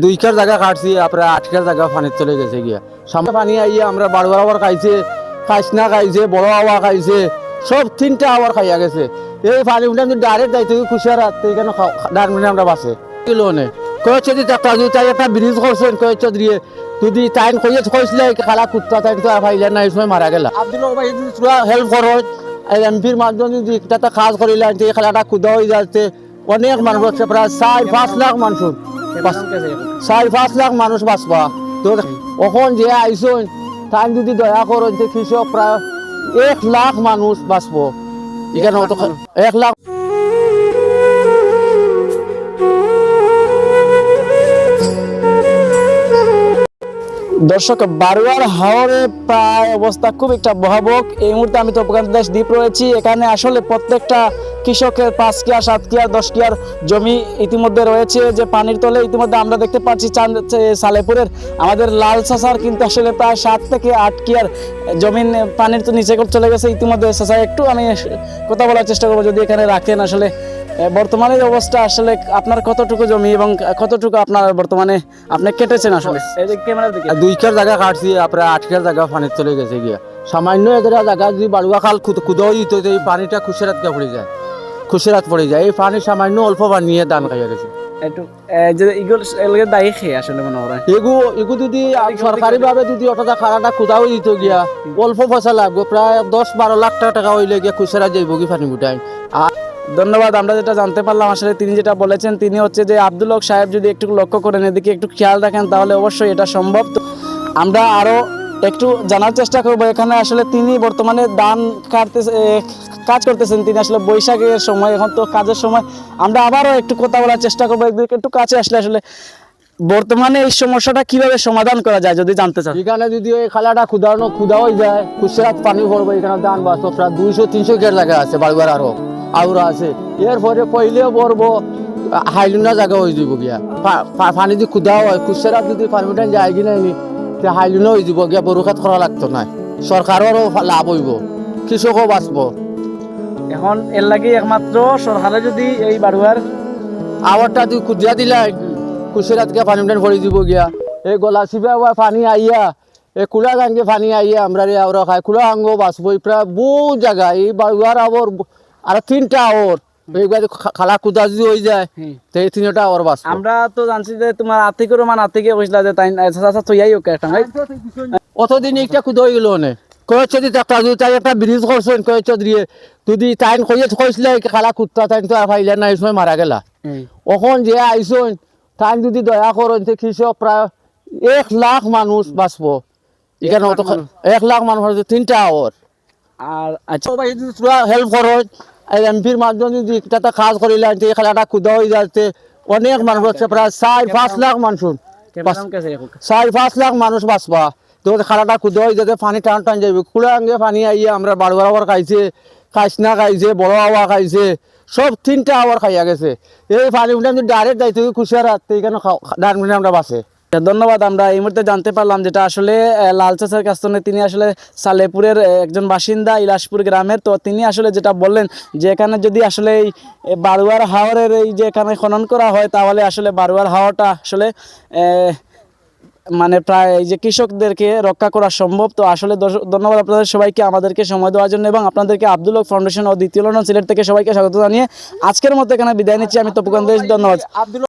দুইকার জায়গা কাটছি আপনার 8 জায়গা পানি চলে গেছে গিয়া সামনে পানি আইয়া আমরা বাড়ুয়ার আবার খাইছে খাইসনা খাইছে বড় হাওয়া খাইছে সব 3টা আবার খাইয়া গেছে এই পানি উঠে যদি ডাইরেক্ট যাইতে খুশিয়ার রাখতে এখানে ডারমিনে আমরা বাসে কিলোনে কয়েছে যদি তাই একটা ব্রিজ করছেন কয়েছে দিয়ে যদি টাইম কইয়ে কইছিল খালা কুত্তা টাইম তো ফাইলে না এই সময় মারা গেল আব্দুল ভাই যদি পুরা হেল্প করো এমপির মাধ্যমে যদি একটা কাজ করিলেন যে খেলাটা কুদা হয়ে যাচ্ছে অনেক মানুষ হচ্ছে প্রায় 4-5 লাখ মানুষ 4-5 লাখ মানুষ বাঁচবা তো এখন যে আইসন তাই যদি দয়া করো যে কৃষক প্রায় 1 লাখ মানুষ বাঁচবো এখানে 1 লাখ দর্শক বারুয়ার হাওরে প্রায় অবস্থা খুব একটা ভয়াবহ। এই মুহূর্তে আমি তপকান্তেশ দ্বীপ রয়েছি। এখানে আসলে প্রত্যেকটা কৃষকের 5 কিয়ার 7 কিয়ার 10 কিয়ার জমি ইতিমধ্যে রয়েছে যে পানির তলে। ইতিমধ্যে আমরা দেখতে পাচ্ছি সালেপুরের আমাদের লাল চাষার কিন্তু আসলে প্রায় 7 থেকে 8 কিয়ার জমিন পানির তো নিচে চলে গেছে ইতিমধ্যে। চাষা একটু আমি কথা বলার চেষ্টা করবো যদি এখানে রাখেন। আসলে বর্তমানের অবস্থা আসলে আপনার কতটুকু জমি এবং কতটুকু আপনার বর্তমানে আপনি কেটেছেন? আসলে দুইকার জায়গা কাটছি আপনার 8 জায়গা পানি চলে গেছে গিয়া সামান্য একটা জায়গা যদি বাড়ুয়া খাল খুদাও দিত এই পানিটা খুশিরাত পড়ে যায় খুশিরাত পড়ে যায় এই পানি সামান্য অল্প পানি নিয়ে দান খাইয়া গেছে একটু যে এগুলো দায়ী খেয়ে আসলে মনে হয় এগু যদি সরকারি ভাবে যদি অতটা খারাটা খুদাও দিত গিয়া অল্প পয়সা লাগবে প্রায় 10-12 লাখ টাকা হইলে গিয়া খুশিরাত যাইব কি পানি উঠাই। আর ধন্যবাদ। আমরা যেটা জানতে পারলাম আসলে তিনি যেটা বলেছেন তিনি হচ্ছে যে আব্দুল হক সাহেব যদি একটু লক্ষ্য করেন এদিকে একটু খেয়াল রাখেন তাহলে অবশ্যই এটা সম্ভব। তো আমরা আরো একটু জানার চেষ্টা করবো এখানে আসলে তিনি বর্তমানে ধান কাজ করতেছেন। তিনি আসলে বৈশাখের সময় এখন তো কাজের সময়। আমরা আবারও একটু কথা বলার চেষ্টা করবো এদিকে একটু কাছে আসলে আসলে বর্তমানে এই সমস্যাটা কিভাবে সমাধান করা যায় যদি জানতে চান। এখানে যদি ওই খালাটা খুদা হয়ে যায় খুশিরাত পানি পড়বে এখানে ধান বাঁচবো প্রায় 200-300 কের জায়গা আছে বাড়ুয়ার আরো আছে এরপরে পইলেও পড়বো হাইলুনা জায়গা হয়ে যাব গিয়া পানি যদি খুদা হয় খুচরা যদি পানি উঠান যায় কিনা নি হাইলুনা হয়ে যাব গিয়া বরুখাত করা লাগতো না সরকারেরও লাভ হইব কৃষকও বাঁচবো। এখন এর লাগে একমাত্র সরকারে যদি এই বাড়ুয়ার আবারটা তুই খুদিয়া দিলা খুচরাত গিয়া পানি উঠান ভরে দিব গিয়া এই গলা চিপা পানি আইয়া এই কুলা গাঙ্গে পানি আইয়া আমরা আবার খাই কুলা গাঙ্গ বাঁচবো প্রায় বহু জায়গা এই বাড়ুয়ার আবার আর 3টা আওর খালা কুদা যদি হয়ে যায় তো এই 3টা আওর বাস। আমরা তো জানছি যে তোমার আর্থিকের মান আর্থিকে কইছিলা যে তাই থইয়াই ওকে একটা অতদিন একটা কুদা হয়ে গেল অনেক কয়েছে যদি একটা ব্রিজ করছেন কয়েছে দিয়ে যদি টাইম কইছিল খালা কুত্তা টাইম তো ফাইলে না এই সময় মারা গেলা এখন যে আইসন টাইম যদি দয়া করেন যে কৃষক প্রায় 1 লাখ মানুষ বাঁচবো এখানে 1 লাখ মানুষ 3টা আওর। আর আচ্ছা হেল্প করো এমপির মাধ্যমে যদি একটা কাজ করিলেন যে খেলাটা কুদা হয়ে যাচ্ছে অনেক মানুষ হচ্ছে প্রায় 4-5 লাখ মানুষ 4-5 লাখ মানুষ বাঁচবা তো খেলাটা কুদা হয়ে যাচ্ছে পানি টান যাইবে কুড়া আঙ্গে পানি আইয়া আমরা বাড়ুয়ার আবার খাইছে খাইসনা খাইছে বড় হাওয়া খাইছে সব 3টা আবার খাইয়া গেছে এই পানি উঠে যদি ডাইরেক্ট যাইতে খুশিয়ার রাখতে এখানে ডারমিনে আমরা বাসে। ধন্যবাদ। আমরা এই মুহূর্তে জানতে পারলাম যেটা আসলে লাল চাচার কাছ থেকে তিনি আসলে সালেপুরের একজন বাসিন্দা ইলাসপুর গ্রামের। তো তিনি আসলে যেটা বললেন যে এখানে যদি আসলে এই বারুয়ার হাওরের এই যে এখানে খনন করা হয় তাহলে আসলে বারুয়ার হাওয়াটা আসলে মানে প্রায় এই যে কৃষকদেরকে রক্ষা করা সম্ভব। তো আসলে ধন্যবাদ আপনাদের সবাইকে আমাদেরকে সময় দেওয়ার জন্য এবং আপনাদেরকে আব্দুল হক ফাউন্ডেশন ও দ্বিতীয় লন্ডন সিলেট থেকে সবাইকে স্বাগত জানিয়ে আজকের মতো এখানে বিদায় নিচ্ছি আমি তপকান্তেশ। ধন্যবাদ।